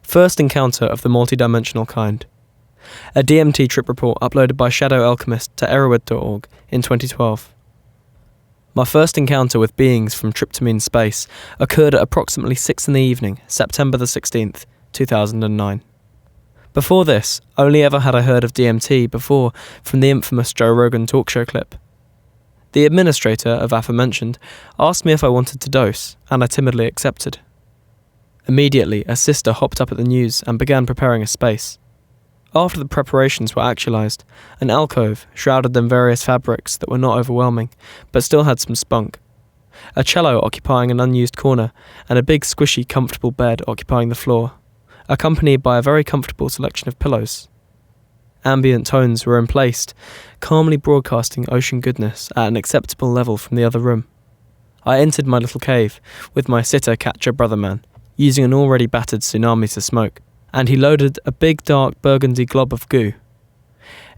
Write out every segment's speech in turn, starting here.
First encounter of the multidimensional kind. A DMT trip report uploaded by Shadow Alchemist to erowid.org in 2012. My first encounter with beings from tryptamine space occurred at approximately 6 in the evening, September the 16th, 2009. Before this, only ever had I heard of DMT before from the infamous Joe Rogan talk show clip. The administrator of aforementioned asked me if I wanted to dose, and I timidly accepted. Immediately, a sister hopped up at the news and began preparing a space. After the preparations were actualised, an alcove shrouded in various fabrics that were not overwhelming, but still had some spunk. A cello occupying an unused corner, and a big squishy comfortable bed occupying the floor, accompanied by a very comfortable selection of pillows. Ambient tones were emplaced, calmly broadcasting ocean goodness at an acceptable level from the other room. I entered my little cave, with my sitter-catcher brother-man, using an already battered tsunami to smoke, and he loaded a big dark burgundy glob of goo,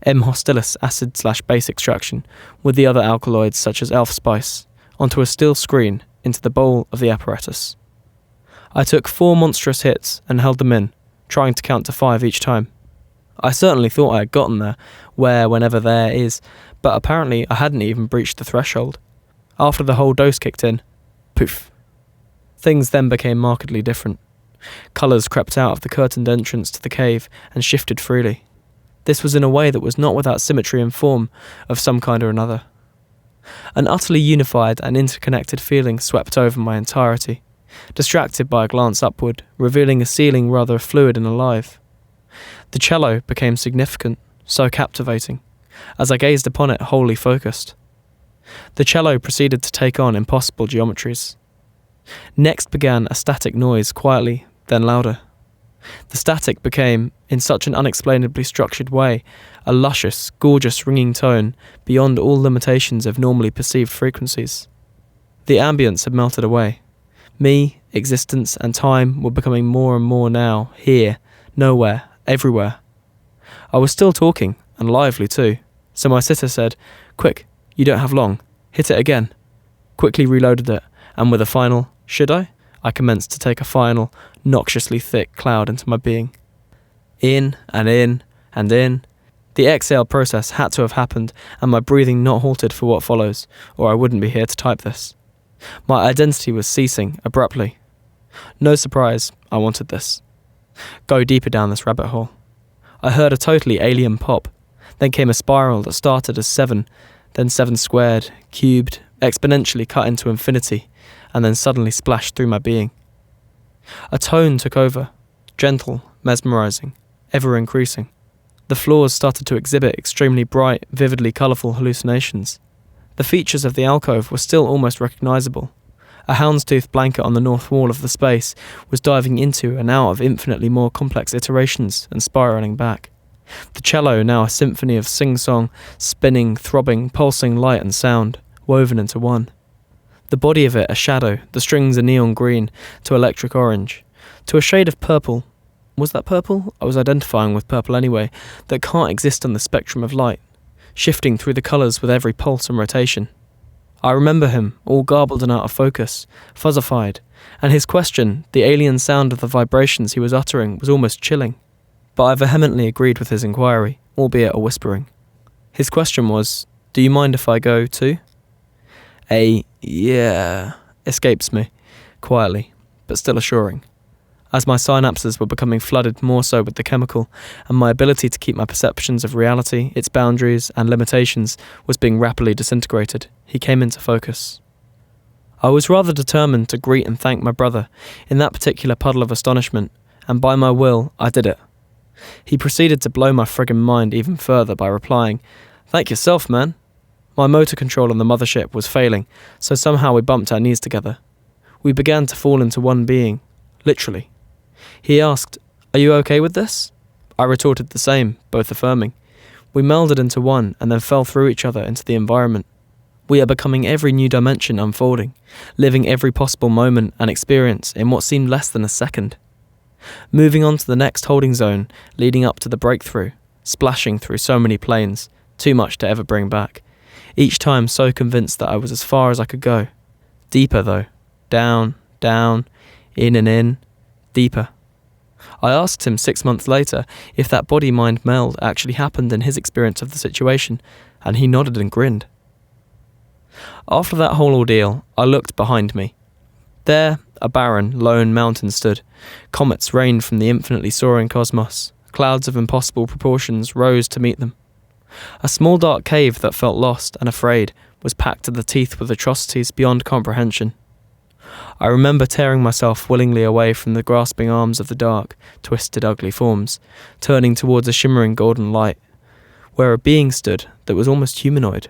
M. hostilis acid/base extraction, with the other alkaloids such as elf spice, onto a steel screen into the bowl of the apparatus. I took 4 monstrous hits and held them in, trying to count to 5 each time. I certainly thought I had gotten there, whenever there is, but apparently I hadn't even breached the threshold. After the whole dose kicked in, poof. Things then became markedly different. Colours crept out of the curtained entrance to the cave and shifted freely. This was in a way that was not without symmetry and form of some kind or another. An utterly unified and interconnected feeling swept over my entirety, distracted by a glance upward, revealing a ceiling rather fluid and alive. The cello became significant, so captivating, as I gazed upon it wholly focused. The cello proceeded to take on impossible geometries. Next began a static noise, quietly, then louder. The static became, in such an unexplainably structured way, a luscious, gorgeous ringing tone beyond all limitations of normally perceived frequencies. The ambience had melted away. Me, existence, and time were becoming more and more now, here, nowhere, everywhere. I was still talking, and lively too, so my sitter said, "Quick, you don't have long, hit it again." Quickly reloaded it, and with a final, "Should I?" I commenced to take a final, noxiously thick cloud into my being. In, and in, and in. The exhale process had to have happened, and my breathing not halted for what follows, or I wouldn't be here to type this. My identity was ceasing, abruptly. No surprise, I wanted this. Go deeper down this rabbit hole. I heard a totally alien pop. Then came a spiral that started as 7, then 7 squared, cubed, exponentially cut into infinity, and then suddenly splashed through my being. A tone took over, gentle, mesmerizing, ever increasing. The floors started to exhibit extremely bright, vividly colourful hallucinations. The features of the alcove were still almost recognisable. A houndstooth blanket on the north wall of the space was diving into and out of infinitely more complex iterations and spiralling back. The cello, now a symphony of sing-song, spinning, throbbing, pulsing light and sound, woven into one. The body of it a shadow, the strings a neon green, to electric orange, to a shade of purple. Was that purple? I was identifying with purple anyway, that can't exist on the spectrum of light, shifting through the colours with every pulse and rotation. I remember him, all garbled and out of focus, fuzzified, and his question, the alien sound of the vibrations he was uttering, was almost chilling. But I vehemently agreed with his inquiry, albeit a whispering. His question was, "Do you mind if I go too?" A "yeah" escapes me, quietly, but still assuring, as my synapses were becoming flooded more so with the chemical, and my ability to keep my perceptions of reality, its boundaries and limitations, was being rapidly disintegrated. He came into focus. I was rather determined to greet and thank my brother in that particular puddle of astonishment, and by my will, I did it. He proceeded to blow my friggin' mind even further by replying, "Thank yourself, man." My motor control on the mothership was failing, so somehow we bumped our knees together. We began to fall into one being, literally. He asked, "Are you okay with this?" I retorted the same, both affirming. We melded into one and then fell through each other into the environment. We are becoming every new dimension unfolding, living every possible moment and experience in what seemed less than a second. Moving on to the next holding zone, leading up to the breakthrough, splashing through so many planes, too much to ever bring back. Each time so convinced that I was as far as I could go. Deeper though, down, down, in and in, deeper. I asked him 6 months later if that body-mind meld actually happened in his experience of the situation, and he nodded and grinned. After that whole ordeal, I looked behind me. There, a barren, lone mountain stood. Comets rained from the infinitely soaring cosmos. Clouds of impossible proportions rose to meet them. A small dark cave that felt lost and afraid was packed to the teeth with atrocities beyond comprehension. I remember tearing myself willingly away from the grasping arms of the dark, twisted, ugly forms, turning towards a shimmering golden light, where a being stood that was almost humanoid.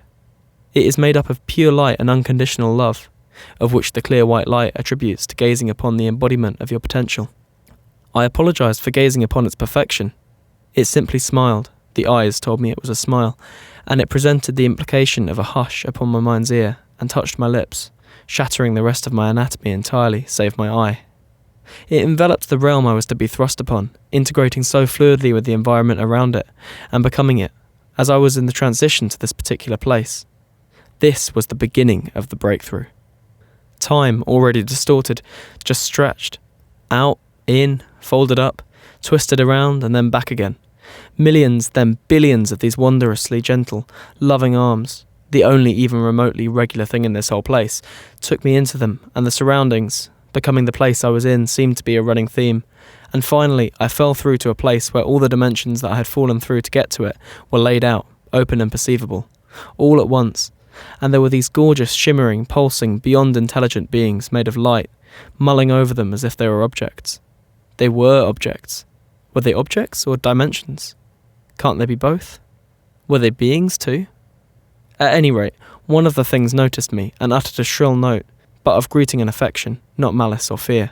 It is made up of pure light and unconditional love, of which the clear white light attributes to gazing upon the embodiment of your potential. I apologized for gazing upon its perfection. It simply smiled. The eyes told me it was a smile, and it presented the implication of a hush upon my mind's ear and touched my lips, shattering the rest of my anatomy entirely, save my eye. It enveloped the realm I was to be thrust upon, integrating so fluidly with the environment around it, and becoming it, as I was in the transition to this particular place. This was the beginning of the breakthrough. Time, already distorted, just stretched. Out, in, folded up, twisted around, and then back again. Millions, then billions of these wondrously gentle, loving arms, the only even remotely regular thing in this whole place, took me into them, and the surroundings, becoming the place I was in, seemed to be a running theme. And finally, I fell through to a place where all the dimensions that I had fallen through to get to it were laid out, open and perceivable, all at once. And there were these gorgeous, shimmering, pulsing, beyond intelligent beings made of light, mulling over them as if they were objects. They were objects. Were they objects or dimensions? Can't they be both? Were they beings too? At any rate, one of the things noticed me and uttered a shrill note, but of greeting and affection, not malice or fear.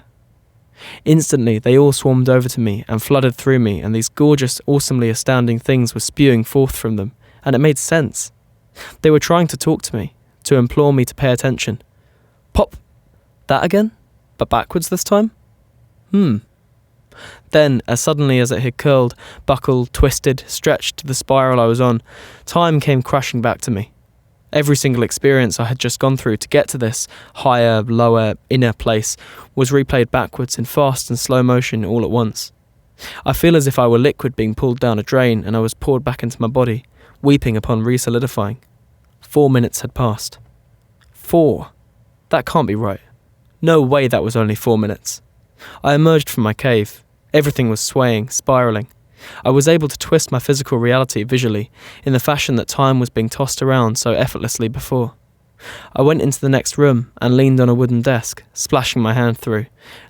Instantly, they all swarmed over to me and flooded through me, and these gorgeous, awesomely astounding things were spewing forth from them, and it made sense. They were trying to talk to me, to implore me to pay attention. Pop! That again? But backwards this time? Then, as suddenly as it had curled, buckled, twisted, stretched to the spiral I was on, time came crashing back to me. Every single experience I had just gone through to get to this higher, lower, inner place was replayed backwards in fast and slow motion all at once. I feel as if I were liquid being pulled down a drain and I was poured back into my body, weeping upon re-solidifying. 4 minutes had passed. 4? That can't be right. No way that was only 4 minutes. I emerged from my cave. Everything was swaying, spiraling. I was able to twist my physical reality visually, in the fashion that time was being tossed around so effortlessly before. I went into the next room and leaned on a wooden desk, splashing my hand through,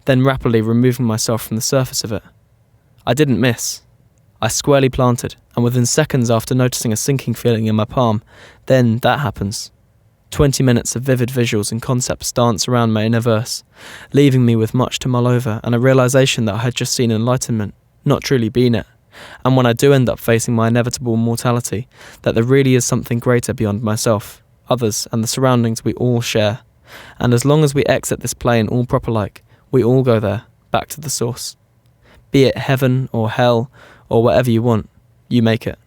then rapidly removing myself from the surface of it. I didn't miss. I squarely planted, and within seconds after noticing a sinking feeling in my palm, then that happens. 20 minutes of vivid visuals and concepts dance around my inner verse, leaving me with much to mull over and a realization that I had just seen enlightenment, not truly been it. And when I do end up facing my inevitable mortality, that there really is something greater beyond myself, others, and the surroundings we all share. And as long as we exit this plane all proper-like, we all go there, back to the source. Be it heaven or hell, or whatever you want, you make it.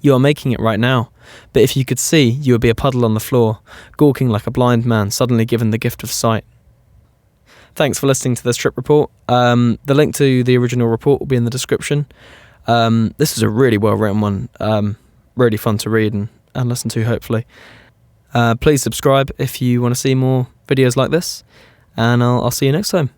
You are making it right now, but if you could see, you would be a puddle on the floor, gawking like a blind man suddenly given the gift of sight. Thanks for listening to this trip report. The link to the original report will be in the description. This is a really well written one, really fun to read and listen to, hopefully. Please subscribe if you want to see more videos like this, and I'll see you next time.